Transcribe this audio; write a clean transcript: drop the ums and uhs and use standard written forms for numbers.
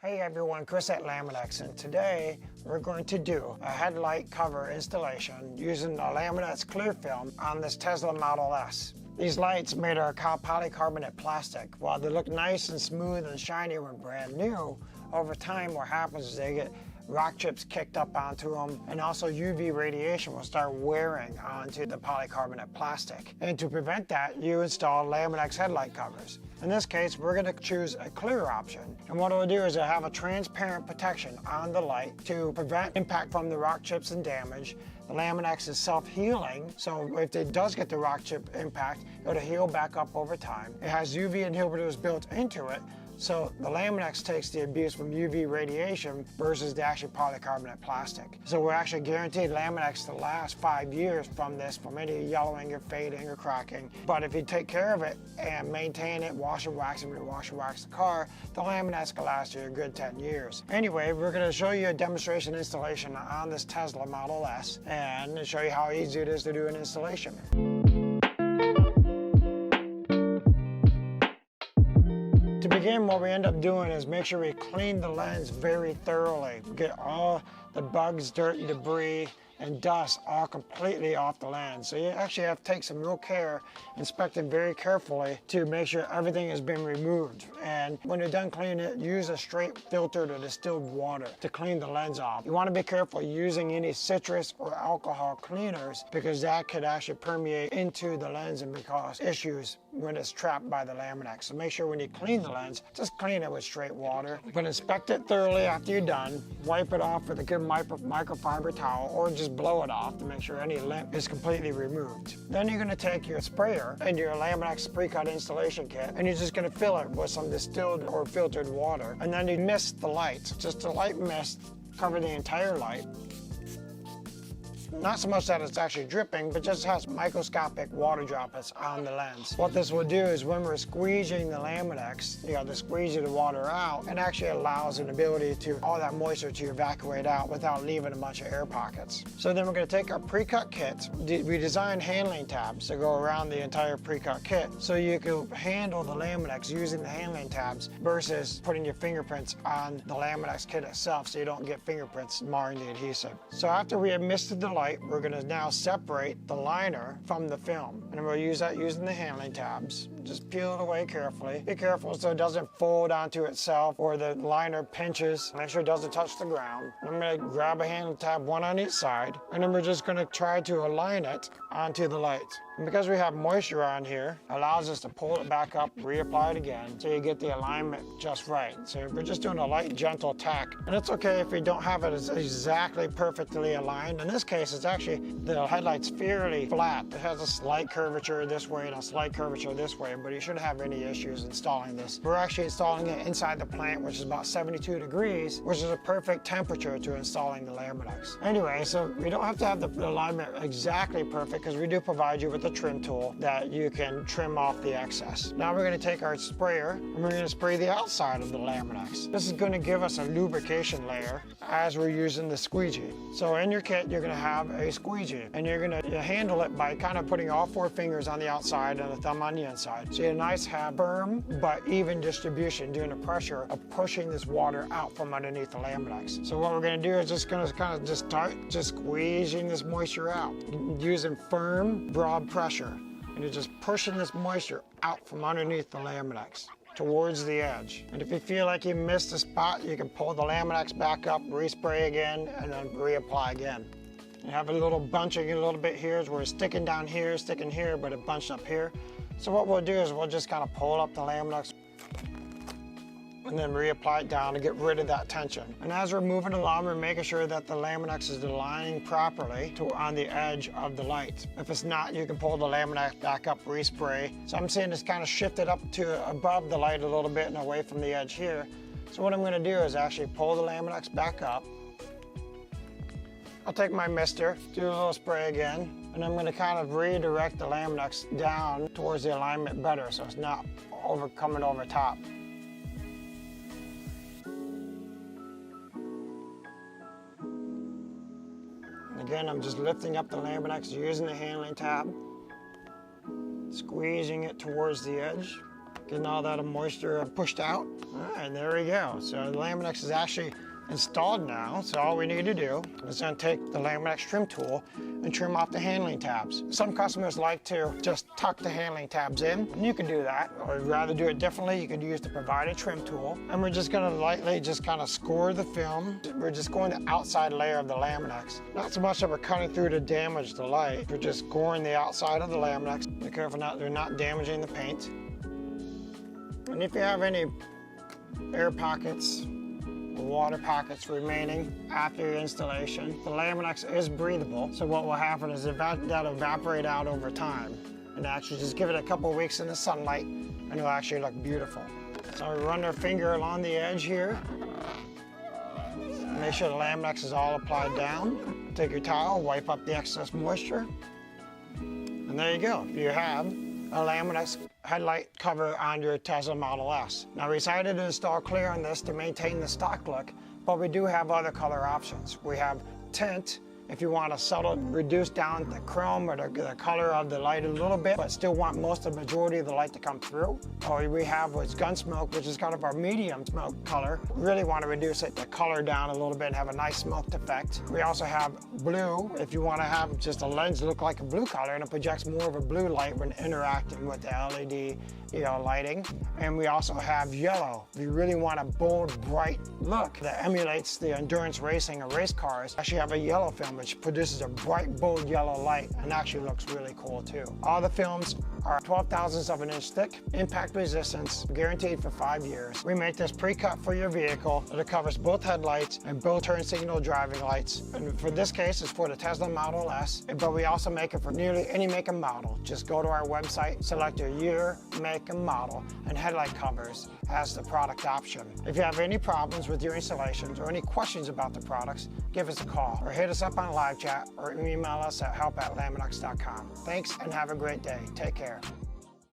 Hey everyone, Chris at Lamin-x, and today we're going to do a headlight cover installation using the Lamin-x clear film on this Tesla Model S. These lights made of polycarbonate plastic. While they look nice and smooth and shiny when brand new, over time what happens is they get rock chips kicked up onto them, and also UV radiation will start wearing onto the polycarbonate plastic. And to prevent that, you install Lamin-x headlight covers. In this case, we're going to choose a clear option. And what it'll do is it'll have a transparent protection on the light to prevent impact from the rock chips and damage. The Lamin-x is self-healing, so if it does get the rock chip impact, it'll heal back up over time. It has UV inhibitors built into it, so the Lamin-x takes the abuse from UV radiation versus the actual polycarbonate plastic. So we're actually guaranteed Lamin-x to last 5 years from any yellowing or fading or cracking. But if you take care of it and maintain it, wash and wax it, wash and wax the car, the Lamin-x can last you a good 10 years. Anyway, we're going to show you a demonstration installation on this Tesla Model S and show you how easy it is to do an installation. To begin, what we end up doing is make sure we clean the lens very thoroughly. Get all the bugs, dirt, and debris, and dust all completely off the lens. So you actually have to take some real care, inspect it very carefully to make sure everything has been removed. And when you're done cleaning it, use a straight filtered or distilled water to clean the lens off. You want to be careful using any citrus or alcohol cleaners because that could actually permeate into the lens and cause issues when it's trapped by the Lamin-x. So make sure when you clean the lens, just clean it with straight water. But inspect it thoroughly after you're done. Wipe it off with a good microfiber towel or just blow it off to make sure any lint is completely removed. Then you're going to take your sprayer and your Lamin-x pre-cut installation kit and you're just going to fill it with some distilled or filtered water. And then you mist the light. Just a light mist, cover the entire light. Not so much that it's actually dripping, but just has microscopic water droplets on the lens. What this will do is when we're squeegeeing the Lamin-x, you know, to squeeze the water out, it actually allows an ability to all that moisture to evacuate out without leaving a bunch of air pockets. So then we're going to take our pre-cut kit. We designed handling tabs to go around the entire pre-cut kit, so you can handle the Lamin-x using the handling tabs versus putting your fingerprints on the Lamin-x kit itself so you don't get fingerprints marring the adhesive. So after we have misted the light, we're going to now separate the liner from the film, and we'll use that using the handling tabs. Just peel it away carefully. Be careful so it doesn't fold onto itself or the liner pinches. Make sure it doesn't touch the ground. I'm going to grab a handling tab, one on each side, and then we're just going to try to align it onto the light. And because we have moisture on here, it allows us to pull it back up, reapply it again, so you get the alignment just right. So we're just doing a light, gentle tack. And it's okay if you don't have it exactly perfectly aligned. In this case, it's actually, the headlight's fairly flat. It has a slight curvature this way and a slight curvature this way, but you shouldn't have any issues installing this. We're actually installing it inside the plant, which is about 72 degrees, which is a perfect temperature to installing the Lamin-x. Anyway, so we don't have to have the alignment exactly perfect because we do provide you with a trim tool that you can trim off the excess. Now we're going to take our sprayer and we're going to spray the outside of the Lamin-x. This is going to give us a lubrication layer as we're using the squeegee. So in your kit, you're going to have a squeegee, and you're going to handle it by kind of putting all 4 fingers on the outside and the thumb on the inside. So you have firm but even distribution during the pressure of pushing this water out from underneath the Lamin-x. So what we're going to do is just going to kind of just start squeezing this moisture out using firm, broad pressure, and you're just pushing this moisture out from underneath the Lamin-x towards the edge. And if you feel like you missed a spot, you can pull the Lamin-x back up, respray again, and then reapply again. You have a little bunching a little bit here where it's sticking down here, sticking here, but it bunched up here. So what we'll do is we'll just kind of pull up the Lamin-x and then reapply it down to get rid of that tension. And as we're moving along, we're making sure that the Lamin-x is aligning properly on the edge of the light. If it's not, you can pull the Lamin-x back up, respray. So I'm seeing it's kind of shifted up to above the light a little bit and away from the edge here. So what I'm going to do is actually pull the Lamin-x back up. I'll take my mister, do a little spray again, and I'm going to kind of redirect the Lamin-x down towards the alignment better so it's not coming over top. And again, I'm just lifting up the Lamin-x using the handling tab, squeezing it towards the edge. getting all that moisture pushed out. All right, there we go. So the Lamin-x is actually installed now, so all we need to do is then take the Lamin-x trim tool and trim off the handling tabs. Some customers like to just tuck the handling tabs in, and you can do that, or if you'd rather do it differently, you could use the provided trim tool. And we're just gonna lightly just kind of score the film. We're just going the outside layer of the Lamin-x. Not so much that we're cutting through to damage the light, we're just scoring the outside of the Lamin-x. Be careful not, they're not damaging the paint. And if you have any air pockets, water pockets remaining after your installation, the Lamin-x is breathable, so what will happen is that'll evaporate out over time, and actually just give it a couple weeks in the sunlight and it'll actually look beautiful. So we run our finger along the edge here, make sure the Lamin-x is all applied down. Take your towel, wipe up the excess moisture, and there you go. You have a Lamin-x headlight cover on your Tesla Model S. Now we decided to install clear on this to maintain the stock look, but we do have other color options. We have tint, if you want to subtle, reduce down the chrome or the color of the light a little bit, but still want most of the majority of the light to come through. Or we have what's Gunsmoke, which is kind of our medium smoke color. We really want to reduce the color down a little bit and have a nice smoked effect. We also have blue, if you want to have just a lens look like a blue color, and it projects more of a blue light when interacting with the LED lighting. And we also have yellow. If you really want a bold, bright look that emulates the endurance racing or race cars, actually have a yellow film which produces a bright, bold yellow light and actually looks really cool too. All the films are 12 thousandths of an inch thick, impact resistance, guaranteed for 5 years. We make this pre-cut for your vehicle. It covers both headlights and both turn signal driving lights. And for this case, it's for the Tesla Model S, but we also make it for nearly any make and model. Just go to our website, select your year, make, and model, and headlight covers as the product option. If you have any problems with your installations or any questions about the products, give us a call or hit us up on live chat or email us at help@laminx.com. Thanks and have a great day. Take care.